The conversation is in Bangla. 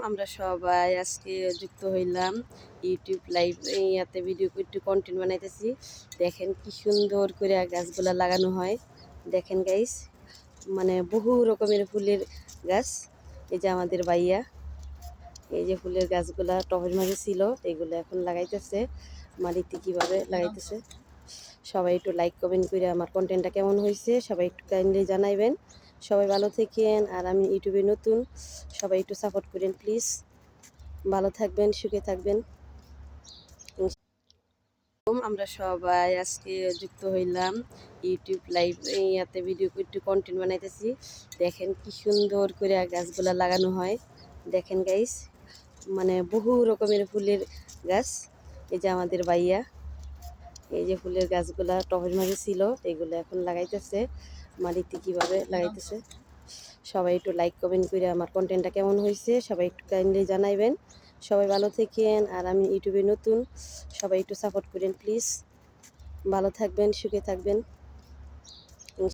আমরা সবাই আজকে যুক্ত হইলাম ইউটিউব লাইভ ইয়াতে ভিডিও একটু কন্টেন্ট বানাইতেছি। দেখেন কি সুন্দর করে গাছগুলা লাগানো হয়। দেখেন গাইস, মানে বহু রকমের ফুলের গাছ। এই যে আমাদের ভাইয়া, এই যে ফুলের গাছগুলা টবের মাঝে ছিল, এগুলো এখন লাগাইতেছে। মাটিতে কিভাবে লাগাইতেছে সবাই একটু লাইক কমেন্ট করে আমার কন্টেন্টটা কেমন হয়েছে সবাই একটু কাইন্ডলি জানাইবেন। সবাই ভালো থাকেন, আর আমি ইউটিউবে নতুন, সবাই একটু সাপোর্ট করেন প্লিজ। ভালো থাকবেন, সুখে থাকবেন। আমরা সবাই আজকে যুক্ত হইলাম ইউটিউব লাইভ ইয়াতে ভিডিও একটু কন্টেন্ট বানাইতেছি। দেখেন কি সুন্দর করে গাছগুলা লাগানো হয়। দেখেন গাইস, মানে বহু রকমের ফুলের গাছ। এই যে আমাদের ভাইয়া, এই যে ফুলের গাছগুলা টবের মাঝে ছিল, এগুলো এখন লাগাইতেছে। মাটিতে কিভাবে লাগাইতেছে সবাই একটু লাইক কমেন্ট করে আমার কন্টেন্টটা কেমন হয়েছে সবাই একটু কাইন্ডলি জানাইবেন। সবাই ভালো থাকেন, আর আমি ইউটিউবে নতুন, সবাই একটু সাপোর্ট করেন প্লিজ। ভালো থাকবেন, সুখে থাকবেন।